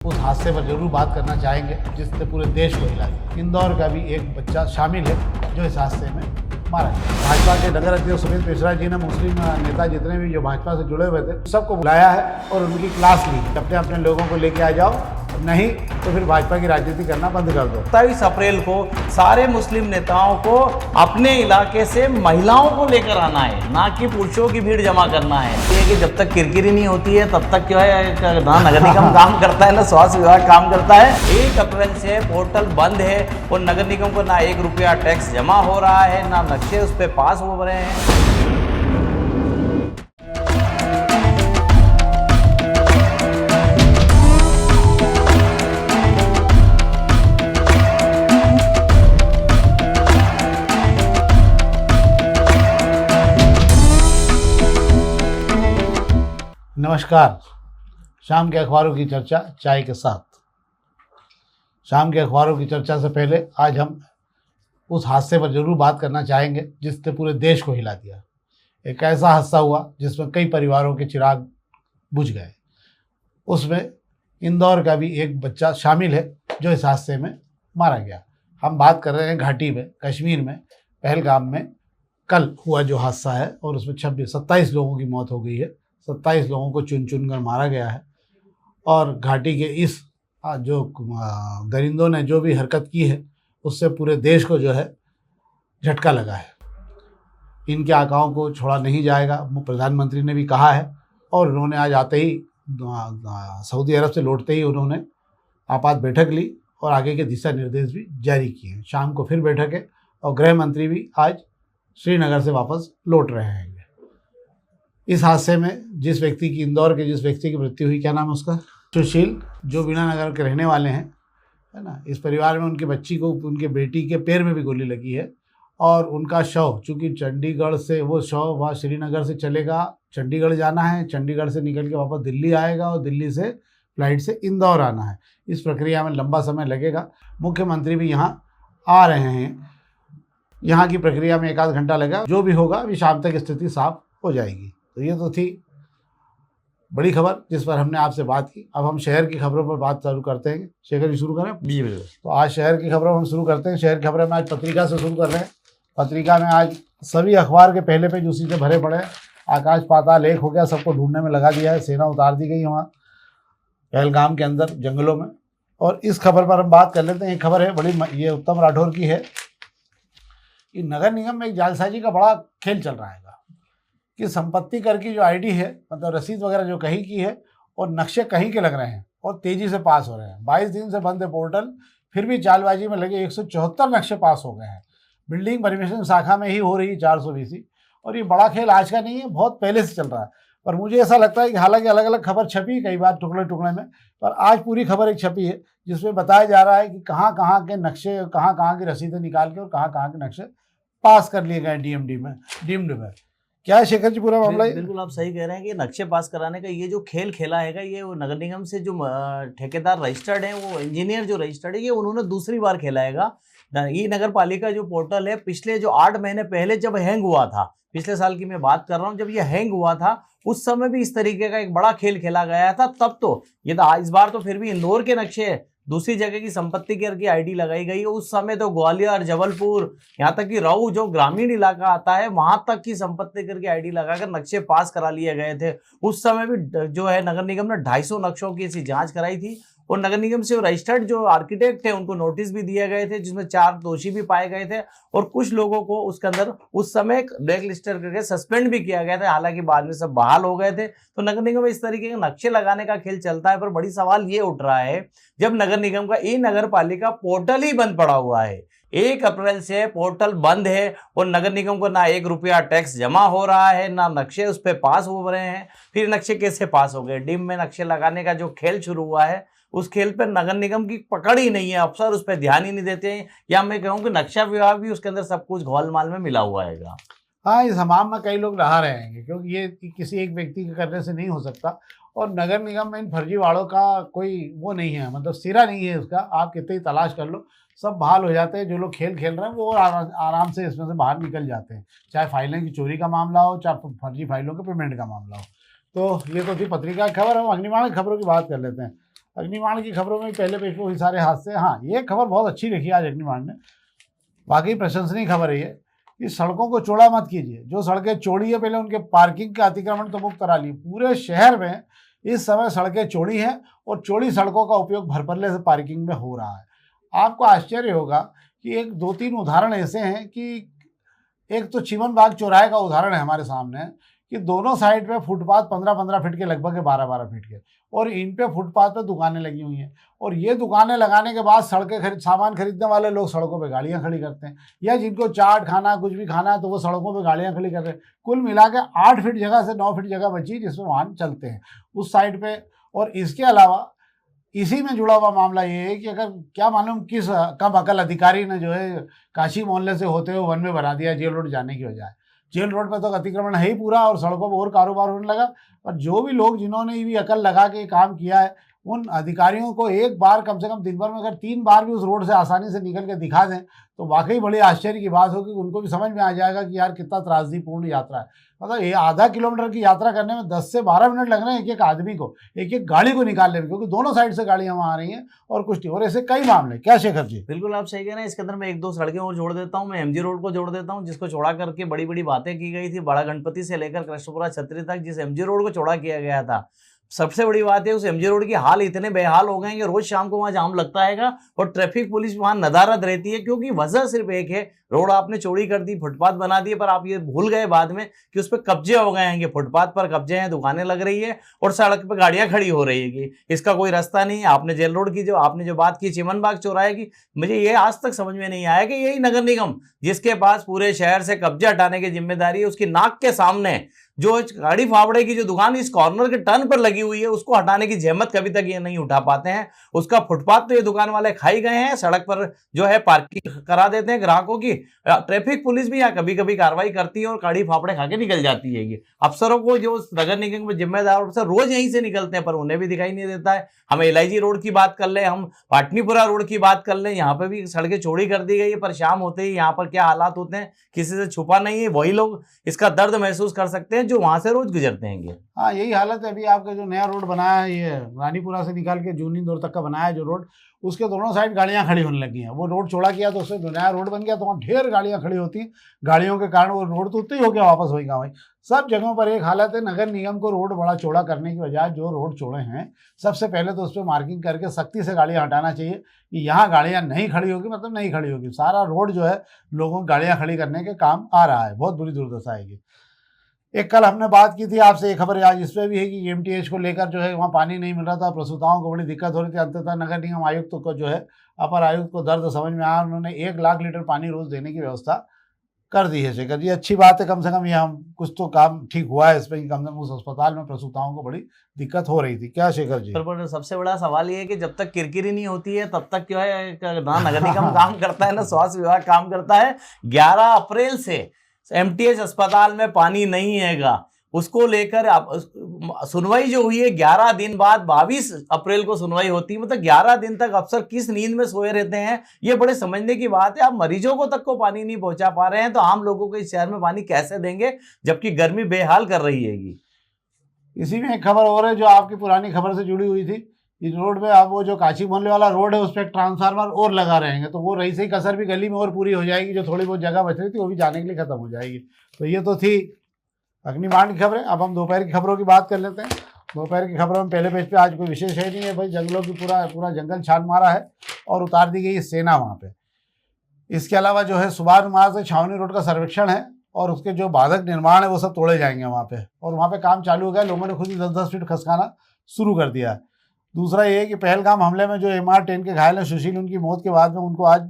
उस हादसे पर जरूर बात करना चाहेंगे जिसने पूरे देश को हिला दिया। इंदौर का भी एक बच्चा शामिल है जो इस हादसे में मारा गया। भाजपा के नगर अध्यक्ष सुमित मिश्रा जी ने मुस्लिम नेता जितने भी जो भाजपा से जुड़े हुए थे सबको बुलाया है और उनकी क्लास ली। अपने अपने लोगों को लेके आ जाओ, नहीं तो फिर भाजपा की राजनीति करना बंद कर दो। 27 अप्रैल को सारे मुस्लिम नेताओं को अपने इलाके से महिलाओं को लेकर आना है, ना कि पुरुषों की भीड़ जमा करना है। ये कि जब तक किरकिरी नहीं होती है तब तक जो है ना नगर निगम काम करता है ना स्वास्थ्य विभाग काम करता है। 1 अप्रैल से पोर्टल बंद है और नगर निगम को ना 1 रुपया टैक्स जमा हो रहा है, ना नक्शे उस पर पास हो रहे हैं। नमस्कार। शाम के अखबारों की चर्चा चाय के साथ। शाम के अखबारों की चर्चा से पहले आज हम उस हादसे पर जरूर बात करना चाहेंगे जिसने पूरे देश को हिला दिया। एक ऐसा हादसा हुआ जिसमें कई परिवारों के चिराग बुझ गए। उसमें इंदौर का भी एक बच्चा शामिल है जो इस हादसे में मारा गया। हम बात कर रहे हैं घाटी में, कश्मीर में, पहलगाम में कल हुआ जो हादसा है और उसमें 27 लोगों की मौत हो गई है। 27 लोगों को चुन चुन कर मारा गया है और घाटी के इस जो दरिंदों ने जो भी हरकत की है उससे पूरे देश को जो है झटका लगा है। इनके आकाओं को छोड़ा नहीं जाएगा, प्रधानमंत्री ने भी कहा है और उन्होंने आज आते ही सऊदी अरब से लौटते ही उन्होंने आपात बैठक ली और आगे के दिशा निर्देश भी जारी किए हैं। शाम को फिर बैठक है और गृह मंत्री भी आज श्रीनगर से वापस लौट रहे हैं। इस हादसे में जिस व्यक्ति की, इंदौर के जिस व्यक्ति की मृत्यु हुई, क्या नाम है उसका, सुशील, जो बीनानगर के रहने वाले हैं, है ना। इस परिवार में उनकी बच्ची को, उनके बेटी के पैर में भी गोली लगी है और उनका शव, चूँकि चंडीगढ़ से वो शव वहाँ श्रीनगर से चलेगा, चंडीगढ़ जाना है, चंडीगढ़ से निकल के वापस दिल्ली आएगा और दिल्ली से फ्लाइट से इंदौर आना है। इस प्रक्रिया में लंबा समय लगेगा। मुख्यमंत्री भी यहाँ आ रहे हैं। यहाँ की प्रक्रिया में 1 आध घंटा लगा। जो भी होगा अभी शाम तक स्थिति साफ हो जाएगी। तो ये तो थी बड़ी खबर जिस पर हमने आपसे बात की। अब हम शहर की खबरों पर बात चालू करते हैं। शेखर जी शुरू करें? जी बिल्कुल। तो आज शहर की खबरों हम शुरू करते हैं। शहर की खबरें में आज पत्रिका से शुरू कर रहे हैं। पत्रिका में आज सभी अखबार के पहले पेज उसी से भरे पड़े हैं। आकाश पाताल एक हो गया, सबको ढूंढने में लगा दिया है। सेना उतार दी गई वहाँ पहलगाम के अंदर जंगलों में। और इस खबर पर हम बात कर लेते हैं। एक खबर है बड़ी, ये उत्तम राठौर की है कि नगर निगम में एक जालसाजी का बड़ा खेल चल रहा है कि संपत्ति कर की जो आईडी है, मतलब रसीद वगैरह जो कहीं की है और नक्शे कहीं के लग रहे हैं और तेज़ी से पास हो रहे हैं। 22 दिन से बंद है पोर्टल, फिर भी चालबाजी में लगे 174 नक्शे पास हो गए हैं। बिल्डिंग परमिशन शाखा में ही हो रही 420। और ये बड़ा खेल आज का नहीं है, बहुत पहले से चल रहा है। पर मुझे ऐसा लगता है कि हालांकि अलग अलग खबर छपी कई बार टुकड़े टुकड़े में, पर आज पूरी खबर एक छपी है जिसमें बताया जा रहा है कि कहाँ कहाँ के नक्शे, कहाँ कहाँ की रसीदें निकाल के और कहाँ कहाँ के नक्शे पास कर लिए गए डीम्ड में। क्या है शेखर जी पूरा मामला? बिल्कुल आप सही कह रहे हैं कि नक्शे पास कराने का ये जो खेल खेला है, ये वो नगर निगम से जो ठेकेदार रजिस्टर्ड हैं, वो इंजीनियर जो रजिस्टर्ड है, ये उन्होंने दूसरी बार खेला है। ई नगर पालिका जो पोर्टल है, पिछले जो 8 महीने पहले जब हैंग हुआ था, पिछले साल की मैं बात कर रहा हूँ, जब ये हैंग हुआ था उस समय भी इस तरीके का एक बड़ा खेल खेला गया था। तब तो ये तो इस बार तो फिर भी इंदौर के नक्शे, दूसरी जगह की संपत्ति कर की आईडी लगाई गई है। उस समय तो ग्वालियर, जबलपुर, यहाँ तक कि राऊ जो ग्रामीण इलाका आता है वहां तक की संपत्ति कर की आईडी लगाकर नक्शे पास करा लिए गए थे। उस समय भी जो है नगर निगम ने 250 नक्शों की ऐसी जांच कराई थी और नगर निगम से रजिस्टर्ड जो आर्किटेक्ट थे उनको नोटिस भी दिए गए थे, जिसमें 4 दोषी भी पाए गए थे और कुछ लोगों को उसके अंदर उस समय ब्लैक लिस्टर करके सस्पेंड भी किया गया था। हालांकि बाद में सब बहाल हो गए थे। तो नगर निगम में इस तरीके के नक्शे लगाने का खेल चलता है। पर बड़ी सवाल ये उठ रहा है, जब नगर निगम का ई नगर पालिका पोर्टल ही बंद पड़ा हुआ है, 1 अप्रैल से पोर्टल बंद है और नगर निगम को ना 1 रुपया टैक्स जमा हो रहा है, ना नक्शे उस पर पास हो रहे हैं। फिर नक्शे कैसे पास हो गए? डिम में नक्शे लगाने का जो खेल शुरू हुआ है उस खेल पर नगर निगम की पकड़ ही नहीं है, अफसर उस पर ध्यान ही नहीं देते हैं, या मैं कहूँ कि नक्शा विभाग भी उसके अंदर सब कुछ घोलमाल में मिला हुआ है। हाँ, इस हमाम में कई लोग रहा रहे हैं क्योंकि ये किसी एक व्यक्ति के करने से नहीं हो सकता। और नगर निगम में इन फर्जीवाड़ों का कोई वो नहीं है, मतलब सिरा नहीं है उसका। आप कितनी ही तलाश कर लो, सब बहाल हो जाते हैं। जो लोग खेल खेल रहे हैं वो आराम से इसमें से बाहर निकल जाते हैं, चाहे फाइलें की चोरी का मामला हो, चाहे फर्जी फाइलों के पेमेंट का मामला हो। तो ये तो थी पत्रिका की खबर। हम अग्निमानक खबरों की बात कर लेते हैं। अग्निबाण की खबरों में पहले पेज पे वही सारे हादसे। हाँ, ये खबर बहुत अच्छी लिखी आज अग्निबाण ने, वाकई प्रशंसनीय खबर है ये। इस सड़कों को चौड़ा मत कीजिए, जो सड़कें चौड़ी है पहले उनके पार्किंग के अतिक्रमण तो मुक्त करा ली। पूरे शहर में इस समय सड़कें चौड़ी हैं और चौड़ी सड़कों का उपयोग भरपल्ले से पार्किंग में हो रहा है। आपको आश्चर्य होगा कि एक 2-3 उदाहरण ऐसे हैं कि एक तो चिमन बाग चौराहे का उदाहरण है हमारे सामने कि दोनों साइड पे फुटपाथ 15-15 फीट के लगभग 12-12 फीट के, और इन पे फुटपाथ पे दुकानें लगी हुई हैं। और ये दुकानें लगाने के बाद सामान खरीदने वाले लोग सड़कों पे गाड़ियां खड़ी करते हैं, या जिनको चाट खाना कुछ भी खाना है तो वो सड़कों पे गाड़ियां खड़ी कर रहे हैं। कुल मिला के 8 फीट जगह से 9 फीट जगह बची जिसमें वाहन चलते हैं उस साइड पे। और इसके अलावा इसी में जुड़ा हुआ मामला ये है कि अगर क्या मालूम किस कम अकल अधिकारी ने जो है काशी मोहल्ले से होते हुए वन में बना दिया जेल रोड जाने की बजाय। जेल रोड पर तो अतिक्रमण है ही पूरा और सड़कों पर और कारोबार होने लगा। और जो भी लोग जिन्होंने ये भी अकल लगा के काम किया है उन अधिकारियों को एक बार कम से कम दिन भर में अगर 3 बार भी उस रोड से आसानी से निकल के दिखा दें तो वाकई बड़ी आश्चर्य की बात होगी। उनको भी समझ में आ जाएगा कि यार कितना त्रासदीपूर्ण यात्रा है। मतलब ये आधा किलोमीटर की यात्रा करने में 10 से 12 मिनट लग रहे हैं एक आदमी को, एक गाड़ी को निकालने में, क्योंकि दोनों साइड से गाड़ियां वहाँ आ रही हैं और कुछ नहीं। और ऐसे कई मामले। क्या शेखर जी? बिल्कुल आप सही कह रहे हैं। इसके अंदर मैं 1-2 सड़कें और जोड़ देता हूँ। मैं एमजी रोड को जोड़ देता हूँ जिसको चौड़ा करके बड़ी बड़ी बातें की गई थी। बड़ा गणपति से लेकर कृष्णपुरा छतरी तक जिस एमजी रोड को चौड़ा किया गया था, सबसे बड़ी बात है उस एमजी रोड की हाल इतने बेहाल हो गए हैं कि रोज शाम को वहां जाम लगता है और ट्रैफिक पुलिस वहां नदारद रहती है, क्योंकि वजह सिर्फ एक है, रोड आपने चौड़ी कर दी, फुटपाथ बना दिए, पर आप ये भूल गए बाद में कि उस पर कब्जे हो गए हैं, फुटपाथ पर कब्जे हैं, दुकानें लग रही है और सड़क पर गाड़ियां खड़ी हो रही है कि इसका कोई रास्ता नहीं है। आपने जेल रोड की आपने जो बात की चिमन बाग चौराहे की, मुझे ये आज तक समझ में नहीं आया कि यही नगर निगम जिसके पास पूरे शहर से कब्जे हटाने की जिम्मेदारी है, उसकी नाक के सामने जो गाड़ी फावड़े की जो दुकान इस कॉर्नर के टर्न पर लगी हुई है उसको हटाने की जहमत कभी तक ये नहीं उठा पाते हैं। उसका फुटपाथ तो ये दुकान वाले खाई गए हैं, सड़क पर जो है पार्किंग करा देते हैं ग्राहकों की। ट्रैफिक पुलिस भी यहाँ कभी कभी कार्रवाई करती है और गाड़ी फाफड़े खा के निकल जाती है। ये अफसरों को जो नगर निगम में जिम्मेदार अफसर रोज यहीं से निकलते हैं पर उन्हें भी दिखाई नहीं देता है। हम एलआईजी रोड की बात कर ले, हम पाटनीपुरा रोड की बात कर ले, यहाँ पे भी सड़कें चौड़ी कर दी गई है, पर शाम होते ही यहाँ पर क्या हालात होते हैं किसी से छुपा नहीं है। वही लोग इसका दर्द महसूस कर सकते हैं जो वहां से रोज गुजरते हैं। हाँ, यही हालत है। अभी आपका जो नया रोड बनाया है ये रानीपुरा से निकाल के जूनी दौर तक का बनाया है जो रोड, उसके दोनों साइड गाड़ियां खड़ी होने लगी हैं। वो रोड चौड़ा किया तो उससे नया रोड बन गया तो वहाँ ढेर गाड़ियां खड़ी होती हैं। गाड़ियों के कारण वो रोड तो उतने ही हो गया वापस वही गाँव। सब जगहों पर एक हालत है, नगर निगम को रोड बड़ा चौड़ा करने की बजाय जो रोड चौड़े हैं सबसे पहले तो उस पर मार्किंग करके सख्ती से गाड़ियाँ हटाना चाहिए कि यहाँ गाड़ियाँ नहीं खड़ी होगी, मतलब नहीं खड़ी होगी। सारा रोड जो है लोगों की गाड़ियाँ खड़ी करने के काम आ रहा है। बहुत बुरी दुर्दशा आएगी। एक कल हमने बात की थी आपसे, एक खबर आज इसमें भी है कि एमटीएच को लेकर जो है वहाँ पानी नहीं मिल रहा था, प्रसूताओं को बड़ी दिक्कत हो रही थी। अंततः नगर निगम आयुक्त को जो है अपर आयुक्त को दर्द समझ में आया, उन्होंने 1 लाख लीटर पानी रोज देने की व्यवस्था कर दी है। शेखर जी, अच्छी बात है, कम से कम ये हम कुछ तो काम ठीक हुआ है इस पर, कम से कम उस अस्पताल में प्रसूताओं को बड़ी दिक्कत हो रही थी। क्या शेखर जी? पर सबसे बड़ा सवाल ये है कि जब तक किरकिरी नहीं होती है तब तक जो है ना नगर निगम काम करता है ना स्वास्थ्य विभाग काम करता है। 11 अप्रैल से एमटीएच अस्पताल में पानी नहीं हैगा, उसको लेकर सुनवाई जो हुई है 11 दिन बाद 22 अप्रैल को सुनवाई होती है। मतलब 11 दिन तक अफसर किस नींद में सोए रहते हैं, ये बड़े समझने की बात है। आप मरीजों को तक को पानी नहीं पहुंचा पा रहे हैं तो आम लोगों को इस शहर में पानी कैसे देंगे जबकि गर्मी बेहाल कर रही है। इसी में एक खबर और है जो आपकी पुरानी खबर से जुड़ी हुई थी। इस रोड में अब वो जो काशी मोहल्ले वाला रोड है उस पर ट्रांसफार्मर और लगा रहेंगे तो वो रही सही कसर भी गली में और पूरी हो जाएगी। जो थोड़ी बहुत जगह बच रही थी वो भी जाने के लिए खत्म हो जाएगी। तो ये तो थी अग्निबाण की खबरें। अब हम दोपहर की खबरों की बात कर लेते हैं। दोपहर की खबरों में पहले पेज पे आज कोई विशेष है नहीं है भाई। जंगलों की पूरा जंगल छान मारा है और उतार दी गई सेना वहाँ पे। इसके अलावा जो है सुभाष मार्ग से छावनी रोड का सर्वेक्षण है और उसके जो बाधक निर्माण है वो सब तोड़े जाएंगे वहाँ पे, और वहाँ पे काम चालू हो गया। लोगों ने खुद ही 10-10 फीट खसकाना शुरू कर दिया है। दूसरा ये है कि पहलगाम हमले में जो MR10 के घायल हैं सुशील, उनकी मौत के बाद में उनको आज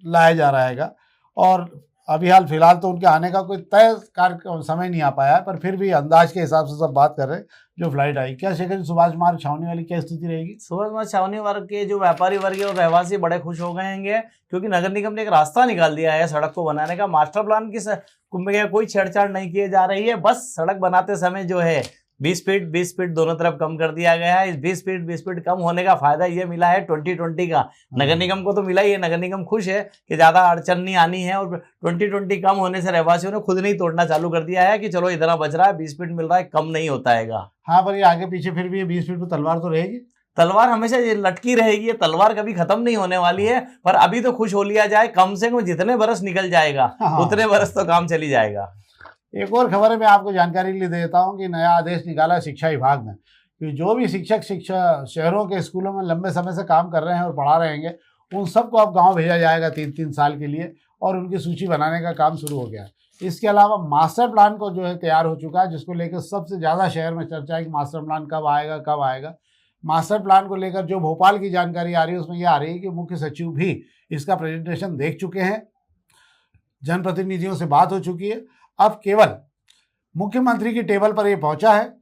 लाया जा रहा है और अभी हाल फिलहाल तो उनके आने का कोई तय समय नहीं आ पाया है, पर फिर भी अंदाज के हिसाब से सब बात कर रहे हैं जो फ्लाइट आई। क्या शेखर सुभाष मार्ग छावनी वाली क्या स्थिति रहेगी? सुभाष मार्ग छावनी वर्ग के जो व्यापारी वर्ग और रहवासी बड़े खुश हो गए हैं क्योंकि नगर निगम ने एक रास्ता निकाल दिया है सड़क को बनाने का। मास्टर प्लान की कोई छेड़छाड़ नहीं की जा रही है, बस सड़क बनाते समय जो है 20 फीट दोनों तरफ कम कर दिया गया है। इस 20 फीट कम होने का फायदा ये मिला है 2020 का। नगर निगम को तो मिला ही है, नगर निगम खुश है कि ज्यादा अड़चन नहीं आनी है और 2020 कम होने से रहवासियों ने खुद नहीं तोड़ना चालू कर दिया है कि चलो इतना बच रहा है, 20 फीट मिल रहा है, कम नहीं होता है। हाँ, पर ये आगे पीछे फिर भी 20 फीट पर तलवार तो रहेगी। तलवार हमेशा ये लटकी रहेगी, ये तलवार कभी खत्म नहीं होने वाली है। पर अभी तो खुश हो लिया जाए, कम से कम जितने बरस निकल जाएगा उतने बरस तो काम चली जाएगा। एक और खबर मैं आपको जानकारी के लिए देता हूँ कि नया आदेश निकाला शिक्षा विभाग ने कि जो भी शिक्षक शहरों के स्कूलों में लंबे समय से काम कर रहे हैं और पढ़ा रहेंगे, उन सबको अब गांव भेजा जाएगा 3-3 साल के लिए, और उनकी सूची बनाने का काम शुरू हो गया है। इसके अलावा मास्टर प्लान को जो है तैयार हो चुका है, जिसको लेकर सबसे ज़्यादा शहर में चर्चा है कि मास्टर प्लान कब आएगा। मास्टर प्लान को लेकर जो भोपाल की जानकारी आ रही है उसमें यह आ रही है कि मुख्य सचिव भी इसका प्रेजेंटेशन देख चुके हैं, जनप्रतिनिधियों से बात हो चुकी है। अब केवल मुख्यमंत्री की टेबल पर ये पहुंचा है,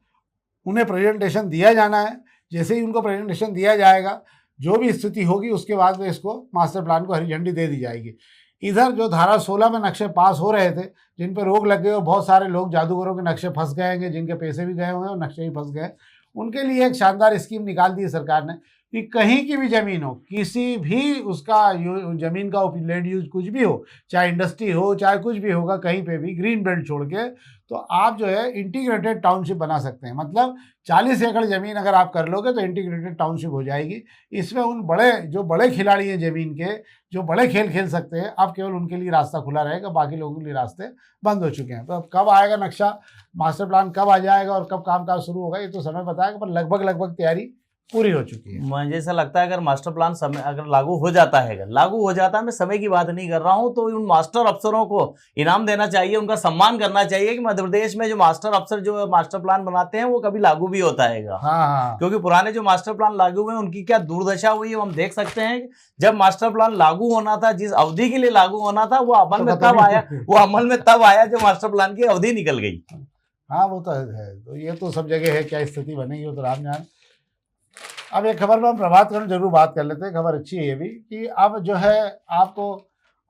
उन्हें प्रेजेंटेशन दिया जाना है। जैसे ही उनको प्रेजेंटेशन दिया जाएगा, जो भी स्थिति होगी उसके बाद में इसको मास्टर प्लान को हरी झंडी दे दी जाएगी। इधर जो धारा 16 में नक्शे पास हो रहे थे, जिन पर रोक लग गई और बहुत सारे लोग जादूगरों के नक्शे फंस गए हैं, जिनके पैसे भी गए हुए हैं और नक्शे भी फंस गए, उनके लिए एक शानदार स्कीम निकाल दी है सरकार ने कि कहीं की भी ज़मीन हो, किसी भी उसका ज़मीन का लैंड यूज कुछ भी हो, चाहे इंडस्ट्री हो चाहे कुछ भी होगा, कहीं पे भी ग्रीन बेल्ट छोड़ के, तो आप जो है इंटीग्रेटेड टाउनशिप बना सकते हैं। मतलब 40 एकड़ ज़मीन अगर आप कर लोगे तो इंटीग्रेटेड टाउनशिप हो जाएगी। इसमें उन बड़े खिलाड़ी हैं ज़मीन के, जो बड़े खेल खेल सकते हैं, अब केवल उनके लिए रास्ता खुला रहेगा, बाकी लोगों के लिए रास्ते बंद हो चुके हैं। तो अब कब आएगा नक्शा, मास्टर प्लान कब आ जाएगा और कब कामकाज शुरू होगा, ये तो समय बताएगा, पर लगभग तैयारी पूरी हो चुकी है। मुझे ऐसा लगता है अगर मास्टर प्लान समय अगर लागू हो जाता है, मैं समय की बात नहीं कर रहा हूं, तो उन मास्टर अफसरों को इनाम देना चाहिए, उनका सम्मान करना चाहिए कि मध्य प्रदेश में जो मास्टर अफसर जो मास्टर प्लान बनाते हैं वो कभी लागू भी होता है। हाँ। क्योंकि पुराने जो मास्टर प्लान लागू हुए उनकी क्या दुर्दशा हुई है हम देख सकते हैं। जब मास्टर प्लान लागू होना था, जिस अवधि के लिए लागू होना था, वो अमल में तब आया, जब मास्टर प्लान की अवधि निकल गई। हाँ, वो तो है। तो ये तो सब जगह है, क्या स्थिति बनेगी वो तो राम जाने। अब एक खबर में हम प्रभात खबर जरूर बात कर लेते हैं। खबर अच्छी है ये भी कि अब जो है आपको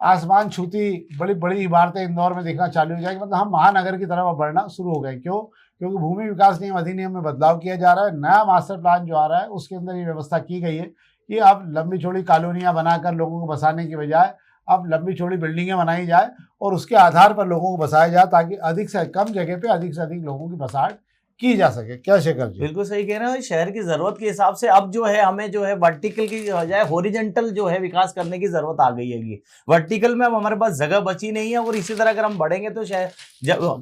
आसमान छूती बड़ी बड़ी इमारतें इंदौर में दिखना चालू हो जाएगी। मतलब हम महानगर की तरफ अब बढ़ना शुरू हो गए। क्यों? क्योंकि भूमि विकास नियम अधिनियम में बदलाव किया जा रहा है। नया मास्टर प्लान जो आ रहा है उसके अंदर ये व्यवस्था की गई है कि अब लंबी चौड़ी कॉलोनियाँ बनाकर लोगों को बसाने की बजाय अब लंबी चौड़ी बिल्डिंगें बनाई जाए और उसके आधार पर लोगों को बसाया जाए, ताकि अधिक से कम जगह पे अधिक से अधिक लोगों की बसाहट की जा सके। क्या शेखर जी? बिल्कुल सही कह रहे हैं। शहर की जरूरत के हिसाब से अब जो है हमें जो है वर्टिकल की बजाय हॉरिजॉन्टल जो है विकास करने की जरूरत आ गई है। वर्टिकल में अब हमारे पास जगह बची नहीं है, और इसी तरह अगर हम बढ़ेंगे तो शायद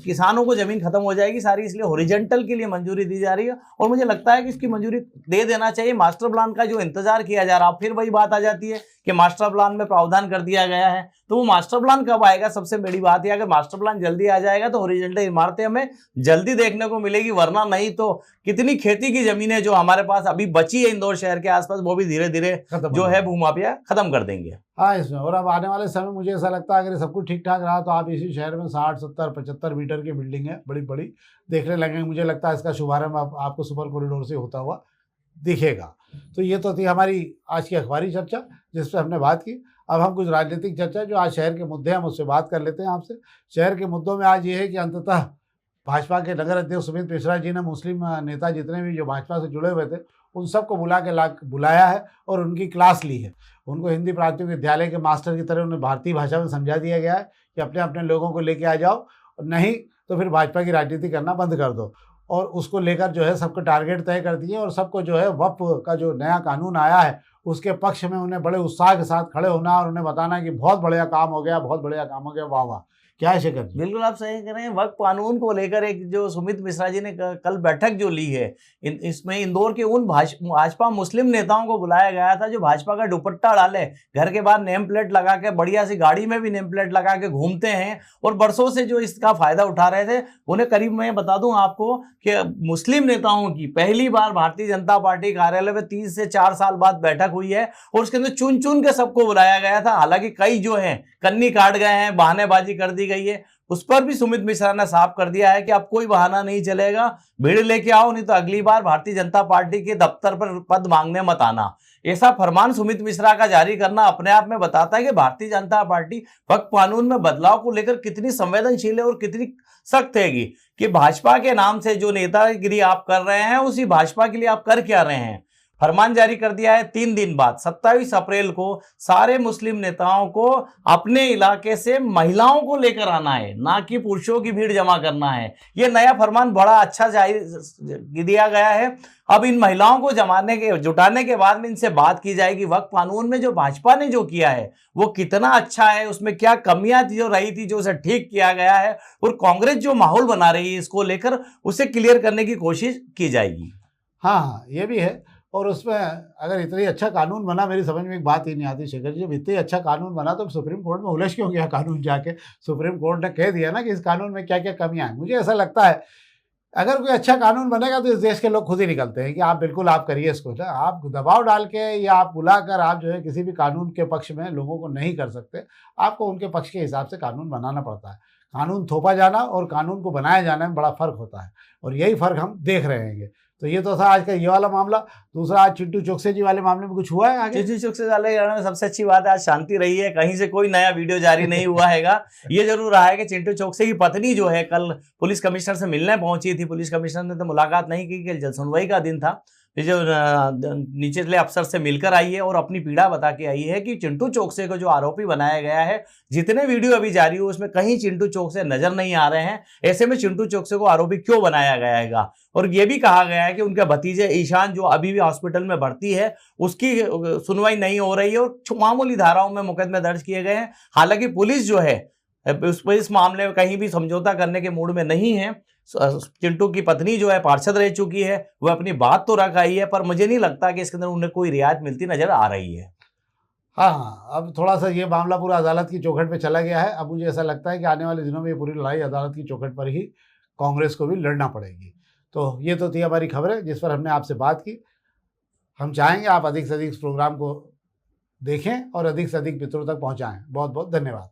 किसानों को जमीन खत्म हो जाएगी सारी, इसलिए हॉरिजॉन्टल के लिए मंजूरी दी जा रही है। और मुझे लगता है कि इसकी मंजूरी दे देना चाहिए। मास्टर प्लान का जो इंतजार किया जा रहा, फिर वही बात आ जाती है कि मास्टर प्लान में प्रावधान कर दिया गया है, तो वो मास्टर प्लान कब आएगा? सबसे बड़ी बात है, अगर मास्टर प्लान जल्दी आ जाएगा तो हॉरिजॉन्टल इमारतें हमें जल्दी देखने को मिलेगी, वरना नहीं तो कितनी खेती की जमीनें जो हमारे पास अभी बची है इंदौर शहर के आसपास, वो भी धीरे धीरे जो है भूमाफिया खत्म कर देंगे। हाँ, इसमें और अब आने वाले समय मुझे ऐसा लगता है अगर सब कुछ ठीक ठाक रहा तो आप इसी शहर में 60, 70, 75 मीटर की बिल्डिंग है बड़ी बड़ी देखने लगेंगे। मुझे लगता है इसका शुभारंभ आपको सुपर कॉरिडोर से होता हुआ दिखेगा। तो ये तो थी हमारी आज की अखबारी चर्चा जिस पर हमने बात की। अब हम कुछ राजनीतिक चर्चा जो आज शहर के मुद्दे हैं हम उससे बात कर लेते हैं आपसे। शहर के मुद्दों में आज ये है कि अंततः भाजपा के नगर अध्यक्ष सुमित मिश्रा जी ने मुस्लिम नेता जितने भी जो भाजपा से जुड़े हुए थे उन सबको बुलाया है और उनकी क्लास ली है। उनको हिंदी प्राथमिक विद्यालय के मास्टर की तरह उन्हें भारतीय भाषा में समझा दिया गया है कि अपने अपने लोगों को लेके आ जाओ, नहीं तो फिर भाजपा की राजनीति करना बंद कर दो। और उसको लेकर जो है सबको टारगेट तय कर दिए और सबको जो है वक्फ का जो नया कानून आया है उसके पक्ष में उन्हें बड़े उत्साह के साथ खड़े होना और उन्हें बताना कि बहुत बढ़िया काम हो गया, बहुत बढ़िया काम हो गया, वाह वाह। क्या है शेखर? बिल्कुल आप सही कह रहे हैं। वक्फ कानून को लेकर एक जो सुमित मिश्रा जी ने कल बैठक जो ली है, इसमें इंदौर के उन भाजपा मुस्लिम नेताओं को बुलाया गया था जो भाजपा का दुपट्टा डाले, घर के बाहर नेम प्लेट लगा के, बढ़िया सी गाड़ी में भी नेम प्लेट लगा के घूमते हैं और बरसों से जो इसका फायदा उठा रहे थे। उन्हें करीब मैं बता दूं आपको कि मुस्लिम नेताओं की पहली बार भारतीय जनता पार्टी कार्यालय में 3 से 4 साल बाद बैठक हुई है और उसके अंदर चुन चुन के सबको बुलाया गया था। हालांकि कई जो है कन्नी काट गए हैं, बहानेबाजी कर दी गई है, उस पर भी सुमित मिश्रा ने साफ कर दिया है कि अब कोई बहाना नहीं चलेगा, भीड़ लेके आओ, नहीं तो अगली बार भारतीय जनता पार्टी के दफ्तर पर पद मांगने मत आना। ऐसा फरमान सुमित मिश्रा का जारी करना अपने आप में बताता है कि भारतीय जनता पार्टी वक्फ कानून में बदलाव को लेकर कितनी संवेदनशील है और कितनी सख्त है कि भाजपा के नाम से जो नेतागिरी आप कर रहे हैं उसी भाजपा के लिए आप कर क्या रहे हैं। फरमान जारी कर दिया है 3 दिन बाद 27 अप्रैल को सारे मुस्लिम नेताओं को अपने इलाके से महिलाओं को लेकर आना है, ना कि पुरुषों की भीड़ जमा करना है। ये नया फरमान बड़ा अच्छा जारी दिया गया है। अब इन महिलाओं को जुटाने के बाद में इनसे बात की जाएगी वक्फ कानून में जो भाजपा ने जो किया है वो कितना अच्छा है, उसमें क्या कमियां जो रही थी जो उसे ठीक किया गया है, और कांग्रेस जो माहौल बना रही है इसको लेकर उसे क्लियर करने की कोशिश की जाएगी। हाँ, ये भी है। और उसमें अगर इतनी अच्छा कानून बना, मेरी समझ में एक बात ही नहीं आती शेखर जी, जब इतनी अच्छा कानून बना तो सुप्रीम कोर्ट में उलझ क्यों गया कानून जाके? सुप्रीम कोर्ट ने कह दिया ना कि इस कानून में क्या क्या कमियां हैं। मुझे ऐसा लगता है अगर कोई अच्छा कानून बनेगा तो इस देश के लोग खुद ही निकलते हैं कि आप बिल्कुल आप करिए इसको। आप दबाव डाल के या आप बुलाकर आप जो है किसी भी कानून के पक्ष में लोगों को नहीं कर सकते। आपको उनके पक्ष के हिसाब से कानून बनाना पड़ता है। कानून थोपा जाना और कानून को बनाया जाने में बड़ा फ़र्क होता है, और यही फ़र्क हम देख रहे हैं। तो ये तो था आज का ये वाला मामला। दूसरा, आज चिंटू चोकसे जी वाले मामले में कुछ हुआ है आगे? चिंटू चोकसे वाले में सबसे अच्छी बात है आज शांति रही है, कहीं से कोई नया वीडियो जारी नहीं हुआ हैगा। ये जरूर रहा है कि चिंटू चोकसे की पत्नी जो है कल पुलिस कमिश्नर से मिलने पहुंची थी। पुलिस कमिश्नर ने तो मुलाकात नहीं की, कल जल सुनवाई का दिन था। जो निचले अफसर से मिलकर आई है और अपनी पीड़ा बता के आई है कि चिंटू चोकसे को जो आरोपी बनाया गया है, जितने वीडियो अभी जारी हुए उसमें कहीं चिंटू चोकसे नजर नहीं आ रहे हैं। ऐसे में चिंटू चोकसे को आरोपी क्यों बनाया गया है? और ये भी कहा गया है कि उनके भतीजे ईशान जो अभी भी हॉस्पिटल में भर्ती है उसकी सुनवाई नहीं हो रही है और मामूली धाराओं में मुकदमे दर्ज किए गए हैं। हालांकि पुलिस जो है इस मामले में कहीं भी समझौता करने के मूड में नहीं है। चिंटू की पत्नी जो है पार्षद रह चुकी है, वह अपनी बात तो रख आई है, पर मुझे नहीं लगता कि इसके अंदर उन्हें कोई रियायत मिलती नजर आ रही है। हाँ, अब थोड़ा सा ये मामला पूरा अदालत की चौखट पे चला गया है। अब मुझे ऐसा लगता है कि आने वाले दिनों में ये पूरी लड़ाई अदालत की चौखट पर ही कांग्रेस को भी लड़ना पड़ेगी। तो ये तो थी हमारी खबरें जिस पर हमने आपसे बात की। हम चाहेंगे आप अधिक से अधिक इस प्रोग्राम को देखें और अधिक से अधिक मित्रों तक पहुँचाएँ। बहुत बहुत धन्यवाद।